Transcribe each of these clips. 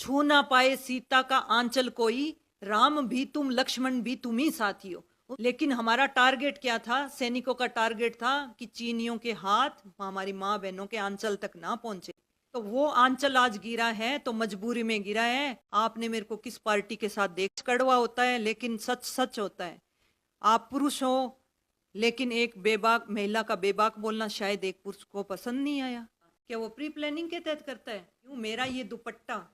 छू ना पाए सीता का आंचल कोई, राम भी तुम लक्ष्मण भी तुम ही साथी हो। लेकिन हमारा टारगेट क्या था? सैनिकों का टारगेट था कि चीनियों के हाथ हमारी माँ बहनों के आंचल तक ना पहुंचे। तो वो आंचल आज गिरा है तो मजबूरी में गिरा है। आपने मेरे को किस पार्टी के साथ देख, कड़वा होता है लेकिन सच सच होता है। आप पुरुष हो लेकिन एक बेबाक महिला का बेबाक बोलना शायद एक पुरुष को पसंद नहीं आया। क्या वो प्री प्लानिंग के तहत करता है? क्यों मेरा ये दुपट्टा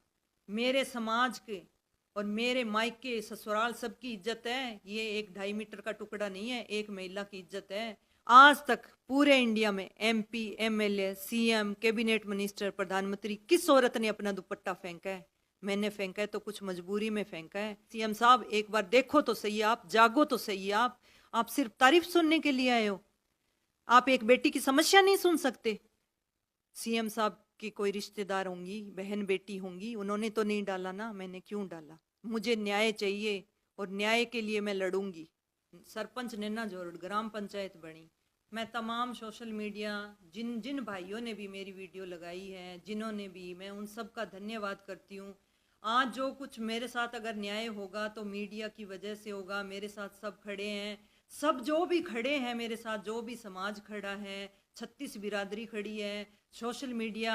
मेरे समाज के और मेरे मायके ससुराल सबकी इज्जत है। ये एक 2.5 मीटर का टुकड़ा नहीं है, एक महिला की इज्जत है। आज तक पूरे इंडिया में MP, MLA, CM, cabinet minister, प्रधानमंत्री, किस औरत ने अपना दुपट्टा फेंका है? मैंने फेंका है तो कुछ मजबूरी में फेंका है। CM साहब एक बार देखो तो सही, आप जागो तो सही। आप सिर्फ तारीफ सुनने के लिए आए हो। आप एक बेटी की समस्या नहीं सुन सकते? CM साहब की कोई रिश्तेदार होंगी, बहन बेटी होंगी, उन्होंने तो नहीं डाला ना, मैंने क्यों डाला? मुझे न्याय चाहिए और न्याय के लिए मैं लड़ूंगी। सरपंच नैना जोरड़ ग्राम पंचायत बनी। मैं तमाम सोशल मीडिया जिन जिन भाइयों ने भी मेरी वीडियो लगाई है, जिन्होंने भी, मैं उन सब का धन्यवाद करती हूँ। आज जो कुछ मेरे साथ अगर न्याय होगा तो मीडिया की वजह से होगा। मेरे साथ सब खड़े हैं, सब जो भी खड़े हैं मेरे साथ, जो भी समाज खड़ा है, 36 बिरादरी खड़ी है, सोशल मीडिया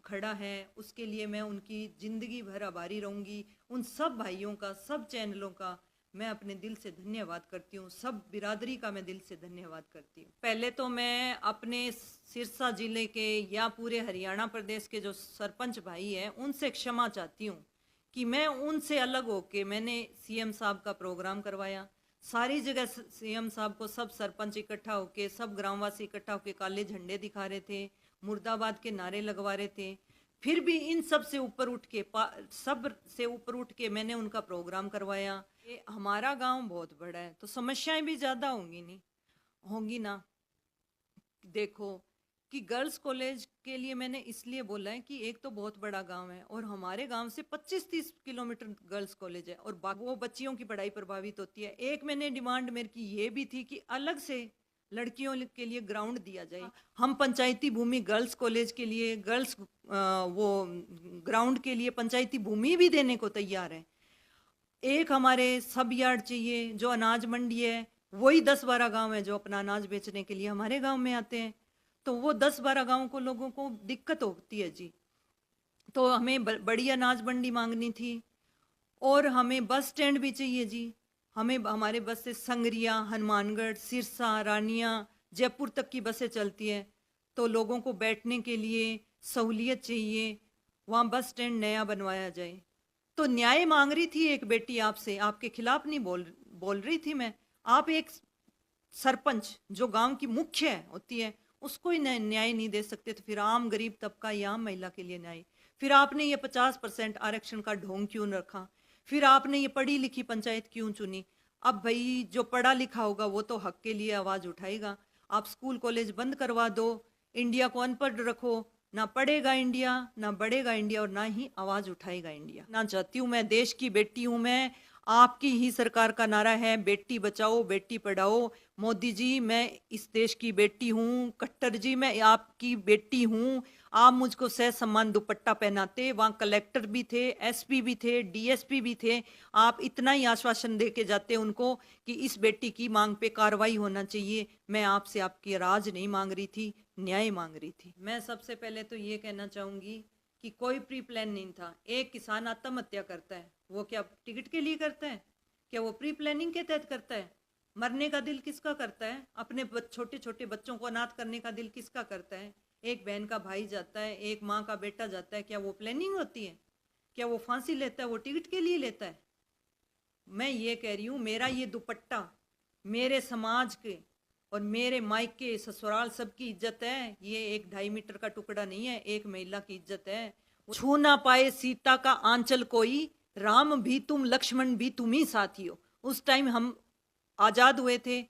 खड़ा है, उसके लिए मैं उनकी ज़िंदगी भर आभारी रहूँगी। उन सब भाइयों का, सब चैनलों का मैं अपने दिल से धन्यवाद करती हूँ। सब बिरादरी का मैं दिल से धन्यवाद करती हूँ। पहले तो मैं अपने सिरसा जिले के या पूरे हरियाणा प्रदेश के जो सरपंच भाई हैं उनसे क्षमा चाहती हूँ कि मैं उनसे अलग होके मैंने CM साहब का प्रोग्राम करवाया। सारी जगह CM साहब को सब सरपंच इकट्ठा होके, सब ग्रामवासी इकट्ठा होके काले झंडे दिखा रहे थे, मुर्दाबाद के नारे लगवा रहे थे। फिर भी इन सब से ऊपर उठ के, सब से ऊपर उठ के मैंने उनका प्रोग्राम करवाया। ये हमारा गांव बहुत बड़ा है तो समस्याएं भी ज़्यादा होंगी, नहीं होंगी ना? देखो कि गर्ल्स कॉलेज के लिए मैंने इसलिए बोला है कि एक तो बहुत बड़ा गांव है और हमारे गांव से 25-30 किलोमीटर गर्ल्स कॉलेज है और वो बच्चियों की पढ़ाई प्रभावित होती है। एक मैंने डिमांड मेरी की ये भी थी कि अलग से लड़कियों के लिए ग्राउंड दिया जाए। हम पंचायती भूमि गर्ल्स कॉलेज के लिए, गर्ल्स वो ग्राउंड के लिए पंचायती भूमि भी देने को तैयार है। एक हमारे सब यार्ड चाहिए, जो अनाज मंडी है, वही 10-12 गांव है जो अपना अनाज बेचने के लिए हमारे गांव में आते हैं। तो वो 10-12 गांव को लोगों को दिक्कत होती है जी। तो हमें बड़ी अनाज मंडी मांगनी थी और हमें बस स्टैंड भी चाहिए जी। हमें हमारे बस से संगरिया, हनुमानगढ़, सिरसा, रानिया, जयपुर तक की बसें चलती है। तो लोगों को बैठने के लिए सहूलियत चाहिए, वहाँ बस स्टैंड नया बनवाया जाए। तो न्याय मांग रही थी एक बेटी आपसे, आपके खिलाफ नहीं बोल रही थी मैं। आप एक सरपंच जो गांव की मुख्य होती है उसको ही न्याय नहीं दे सकते तो फिर आम गरीब तबका या आम महिला के लिए न्याय? फिर आपने ये 50% आरक्षण का ढोंग क्यों रखा? फिर आपने ये पढ़ी लिखी पंचायत क्यों चुनी? अब भाई जो पढ़ा लिखा होगा वो तो हक के लिए आवाज उठाएगा। आप स्कूल कॉलेज बंद करवा दो, इंडिया को अनपढ़ रखो, ना पढ़ेगा इंडिया, ना बढ़ेगा इंडिया और ना ही आवाज उठाएगा इंडिया। ना चाहती हूँ, मैं देश की बेटी हूँ। मैं आपकी ही सरकार का नारा है बेटी बचाओ बेटी पढ़ाओ। मोदी जी मैं इस देश की बेटी हूँ, खट्टर जी मैं आपकी बेटी हूँ। आप मुझको सह सम्मान दुपट्टा पहनाते, वहाँ कलेक्टर भी थे, SP भी थे, DSP भी थे। आप इतना ही आश्वासन दे के जाते उनको कि इस बेटी की मांग पे कार्रवाई होना चाहिए। मैं आपसे आपकी राज नहीं मांग रही थी, न्याय मांग रही थी। मैं सबसे पहले तो ये कहना चाहूंगी कि कोई प्री प्लान नहीं था। एक किसान आत्महत्या करता है, वो क्या टिकट के लिए करता है? क्या वो प्री प्लानिंग के तहत करता है? मरने का दिल किसका करता है? अपने छोटे छोटे बच्चों को अनाथ करने का दिल किसका करता है? एक बहन का भाई जाता है, एक माँ का बेटा जाता है, क्या वो प्लानिंग होती है? क्या वो फांसी लेता है वो टिकट के लिए लेता है? मैं ये कह रही हूँ मेरा ये दुपट्टा मेरे समाज के और मेरे मायके ससुराल सबकी इज्जत है। ये एक 2.5 मीटर का टुकड़ा नहीं है, एक महिला की इज्जत है। छू ना पाए सीता का आंचल कोई, राम भी तुम लक्ष्मण भी तुम ही साथी हो। उस टाइम हम आजाद हुए थे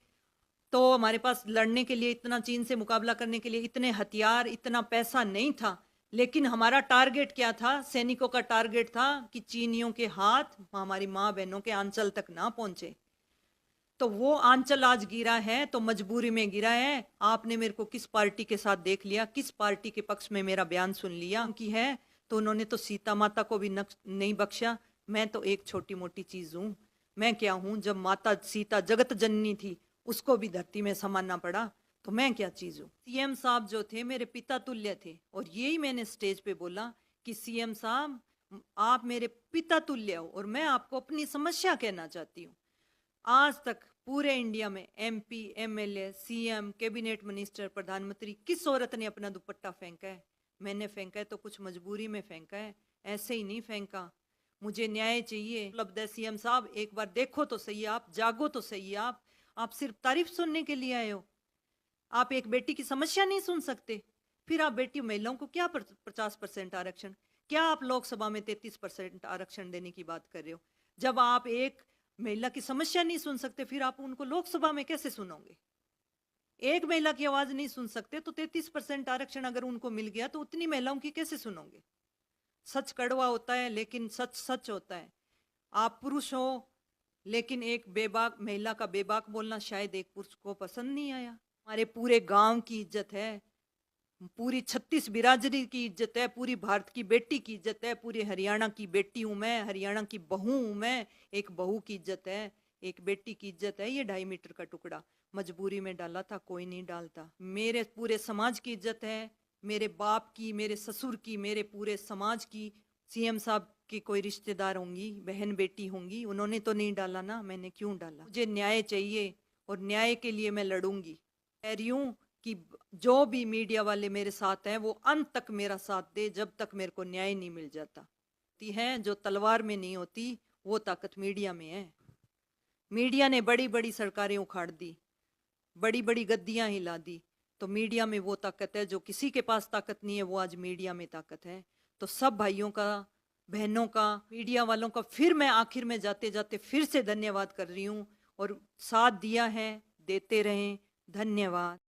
तो हमारे पास लड़ने के लिए इतना, चीन से मुकाबला करने के लिए इतने हथियार, इतना पैसा नहीं था। लेकिन हमारा टारगेट क्या था? सैनिकों का टारगेट था कि चीनियों के हाथ हमारी माँ बहनों के आंचल तक ना पहुंचे। तो वो आंचल आज गिरा है तो मजबूरी में गिरा है। आपने मेरे को किस पार्टी के साथ देख लिया, किस पार्टी के पक्ष में मेरा बयान सुन लिया कि है? तो उन्होंने तो सीता माता को भी नहीं बख्शा। मैं तो एक छोटी मोटी चीज हूँ, मैं क्या हूँ? जब माता सीता जगत जननी थी, उसको भी धरती में समाना पड़ा, तो मैं क्या चीज हूँ? सीएम साहब जो थे मेरे पिता तुल्य थे, और यही मैंने स्टेज पे बोला कि सीएम साहब, आप मेरे पिता तुल्य हो, और मैं आपको अपनी समस्या कहना चाहती हूँ। आज तक पूरे इंडिया में MP, MLA, CM, cabinet minister, प्रधानमंत्री, किस औरत ने अपना दुपट्टा फेंका है? मैंने फेंका है तो कुछ मजबूरी में फेंका है, ऐसे ही नहीं फेंका। मुझे न्याय चाहिए। उपलब्ध है सीएम साहब, एक बार देखो तो सही, आप जागो तो सही। आप सिर्फ तारीफ सुनने के लिए आए हो। आप एक बेटी की समस्या नहीं सुन सकते? फिर आप बेटी महिलाओं को क्या 50% आरक्षण, क्या आप लोकसभा में 33% आरक्षण देने की बात कर रहे हो? जब आप एक महिला की समस्या नहीं सुन सकते, फिर आप उनको लोकसभा में कैसे सुनोगे? एक महिला की आवाज नहीं सुन सकते तो 33% आरक्षण अगर उनको मिल गया तो उतनी महिलाओं की कैसे सुनोगे? सच कड़वा होता है, लेकिन सच सच होता है। आप पुरुष हो, लेकिन एक बेबाक महिला का बेबाक बोलना शायद एक पुरुष को पसंद नहीं आया। हमारे पूरे गांव की इज्जत है, पूरी 36 बिरादरी की इज्जत है, पूरी भारत की बेटी की इज्जत है, पूरी हरियाणा की बेटी हूं मैं, हरियाणा की बहू हूं मैं। एक बहू की इज्जत है, एक बेटी की इज्जत है। ये 2.5 मीटर का टुकड़ा मजबूरी में डाला था, कोई नहीं डालता। मेरे पूरे समाज की इज्जत है, मेरे बाप की, मेरे ससुर की, मेरे पूरे समाज की। सीएम साहब की कोई रिश्तेदार होंगी, बहन बेटी होंगी, उन्होंने तो नहीं डाला ना, मैंने क्यों डाला? मुझे न्याय चाहिए, और न्याय के लिए मैं लड़ूंगी। कह रही हूँ कि जो भी मीडिया वाले मेरे साथ हैं वो अंत तक मेरा साथ दे, जब तक मेरे को न्याय नहीं मिल जाता। ती है जो तलवार में नहीं होती, वो ताकत मीडिया में है। मीडिया ने बड़ी बड़ी सरकारें उखाड़ दी, बड़ी बड़ी गद्दियां हिला दी, तो मीडिया में वो ताकत है। जो किसी के पास ताकत नहीं है, वो आज मीडिया में ताकत है। तो सब भाइयों का, बहनों का, मीडिया वालों का फिर मैं आखिर में जाते जाते फिर से धन्यवाद कर रही हूँ। और साथ दिया है, देते रहें। धन्यवाद।